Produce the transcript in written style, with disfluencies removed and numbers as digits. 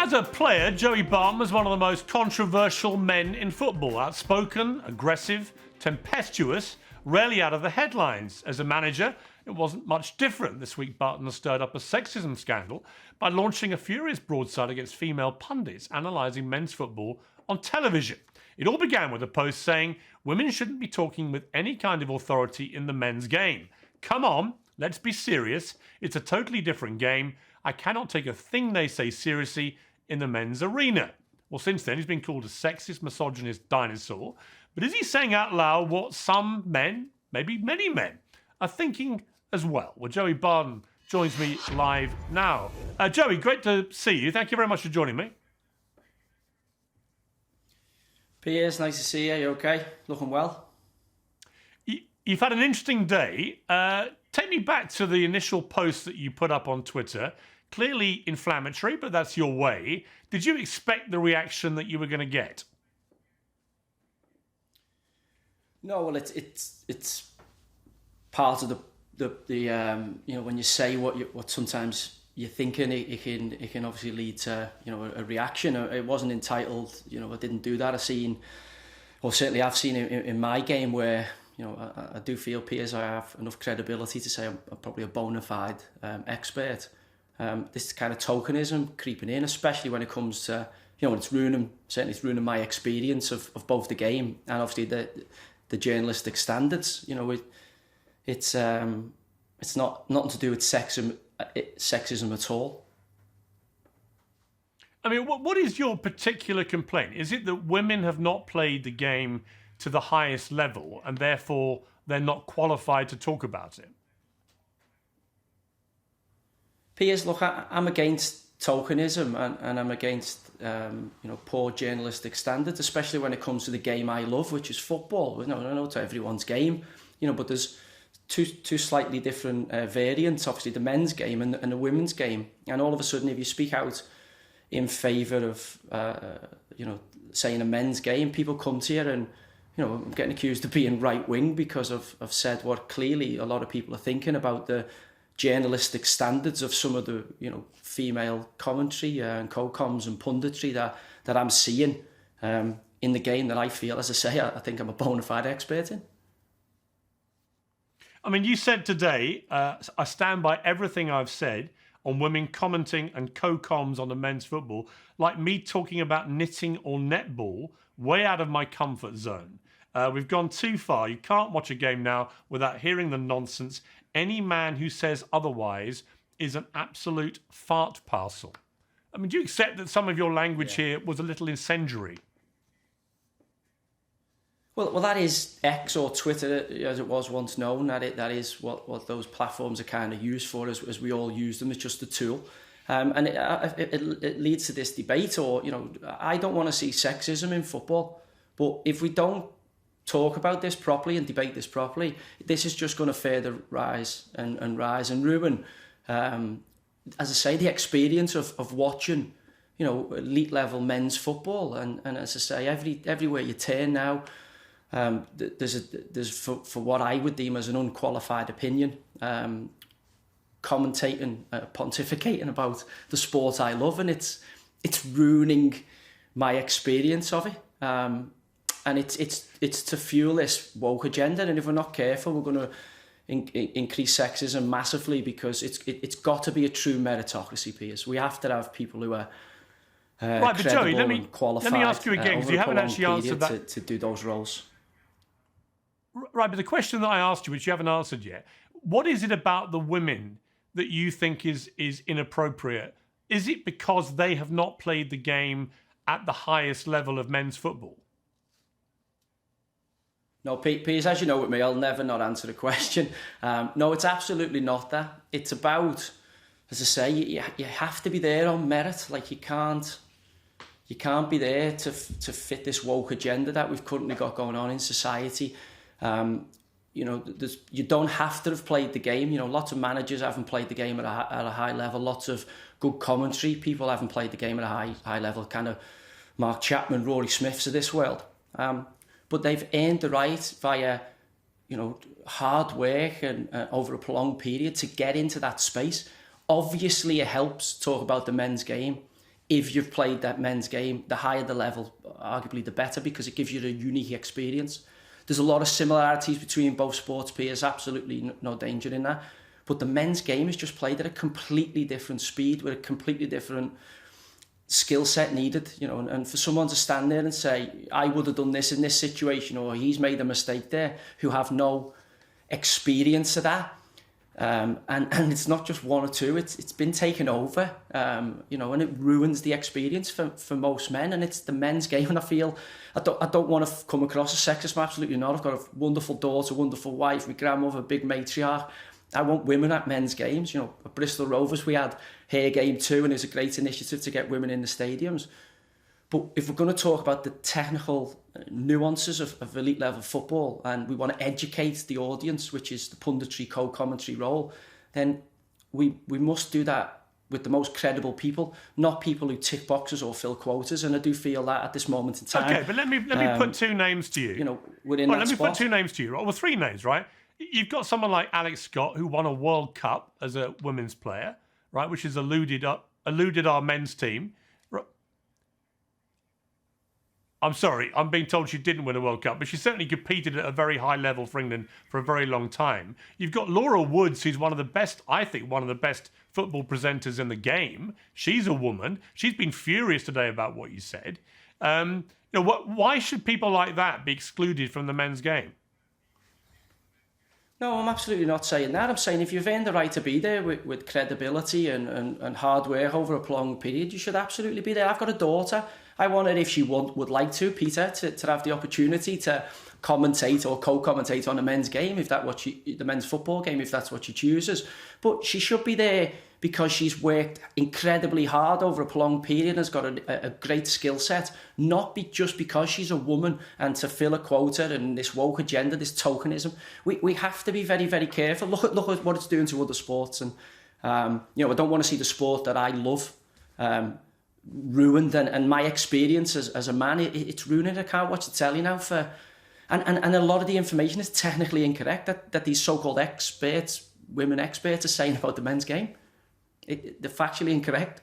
As a player, Joey Barton was one of the most controversial men in football. Outspoken, aggressive, tempestuous, rarely out of the headlines. As a manager, it wasn't much different. This week, Barton stirred up a sexism scandal by launching a furious broadside against female pundits analysing men's football on television. It all began with a post saying women shouldn't be talking with any kind of authority in the men's game. Come on, let's be serious. It's a totally different game. I cannot take a thing they say seriously in the men's arena. Well, since then, he's been called a sexist, misogynist dinosaur. But is he saying out loud what some men, maybe many men, are thinking as well? Well, Joey Barton joins me live now. Joey, great to see you. Thank you very much for joining me. Piers, nice to see you. You okay? Looking well? You've had an interesting day. Take me back to the initial post that you put up on Twitter. Clearly inflammatory, but that's your way. Did you expect the reaction that you were going to get? No, well, it's part of the when you say what sometimes you're thinking, it can obviously lead to a reaction. It wasn't entitled. I didn't do that. I've seen in my game where I do feel, Piers, I have enough credibility to say I'm probably a bona fide expert. This kind of tokenism creeping in, especially when it comes to when it's ruining my experience of both the game and obviously the journalistic standards. It's not nothing to do with sexism at all. I mean, what is your particular complaint? Is it that women have not played the game to the highest level and therefore they're not qualified to talk about it? Piers, look, I'm against tokenism and I'm against poor journalistic standards, especially when it comes to the game I love, which is football. I know it's everyone's game, but there's two slightly different variants, obviously the men's game and the women's game. And all of a sudden, if you speak out in favour of, saying a men's game, people come to you and, I'm getting accused of being right-wing because I've said what clearly a lot of people are thinking about the journalistic standards of some of the female commentary and co-coms and punditry that I'm seeing in the game that I feel, as I say, I think I'm a bona fide expert in. I mean, you said today, I stand by everything I've said on women commenting and co-coms on the men's football, like me talking about knitting or netball, way out of my comfort zone. We've gone too far. You can't watch a game now without hearing the nonsense. Any man who says otherwise is an absolute fart parcel. I mean, do you accept that some of your language here was a little incendiary? Well, that is X or Twitter, as it was once known. That is what those platforms are kind of used for, as we all use them. It's just a tool. And it leads to this debate, or, I don't want to see sexism in football. But if we don't talk about this properly and debate this properly, this is just going to further rise and ruin, as I say, the experience of watching, elite level men's football. And as I say, everywhere you turn now, there's for what I would deem as an unqualified opinion, commentating, pontificating about the sport I love, and it's ruining my experience of it. And it's to fuel this woke agenda, and if we're not careful, we're going to increase sexism massively, because it's got to be a true meritocracy, Piers. We have to have people who are right, but Joey, let me ask you again, because you haven't actually answered that to do those roles. Right, but the question that I asked you, which you haven't answered yet, what is it about the women that you think is inappropriate? Is it because they have not played the game at the highest level of men's football? No, Piers, as you know with me, I'll never not answer the question. No, it's absolutely not that. It's about, as I say, you have to be there on merit. Like, you can't be there to fit this woke agenda that we've currently got going on in society. You don't have to have played the game. Lots of managers haven't played the game at a high level. Lots of good commentary people haven't played the game at a high level. Kind of Mark Chapman, Rory Smiths of this world. But they've earned the right via, hard work and over a prolonged period to get into that space. Obviously, it helps talk about the men's game if you've played that men's game, the higher the level, arguably the better, because it gives you a unique experience. There's a lot of similarities between both sports peers, absolutely no danger in that. But the men's game is just played at a completely different speed with a completely different skill set needed, you know, and for someone to stand there and say, I would have done this in this situation, or he's made a mistake there, who have no experience of that. And it's not just one or two, it's been taken over, you know, and it ruins the experience for most men, and it's the men's game. And I feel, I don't want to come across as sexist, absolutely not. I've got a wonderful daughter, wonderful wife, my grandmother, big matriarch. I want women at men's games. You know, at Bristol Rovers, we had Hair Game 2, and it was a great initiative to get women in the stadiums. But if we're going to talk about the technical nuances of elite level football, and we want to educate the audience, which is the punditry, co-commentary role, then we must do that with the most credible people, not people who tick boxes or fill quotas. And I do feel that at this moment in time. Okay, but let me put two names to you. You know, within that let me spot. put two names to you. Well, three names, right? You've got someone like Alex Scott, who won a World Cup as a women's player, right, which has eluded our men's team. I'm sorry, I'm being told she didn't win a World Cup, but she certainly competed at a very high level for England for a very long time. You've got Laura Woods, who's one of the best football presenters in the game. She's a woman. She's been furious today about what you said. You know, why should people like that be excluded from the men's game? No, I'm absolutely not saying that. I'm saying if you've earned the right to be there with credibility and hard work over a prolonged period, you should absolutely be there. I've got a daughter. I want her, if she would like to, Peter, to have the opportunity to commentate or co-commentate on a men's game, the men's football game, if that's what she chooses. But she should be there because she's worked incredibly hard over a prolonged period and has got a great skill set, not just because she's a woman and to fill a quota and this woke agenda, this tokenism. We have to be very, very careful. Look at what it's doing to other sports. And, you know, I don't want to see the sport that I love ruined, and my experience as a man, it's ruining. I can't watch the telly now and a lot of the information is technically incorrect that these so-called experts, women experts, are saying about the men's game. They're factually incorrect.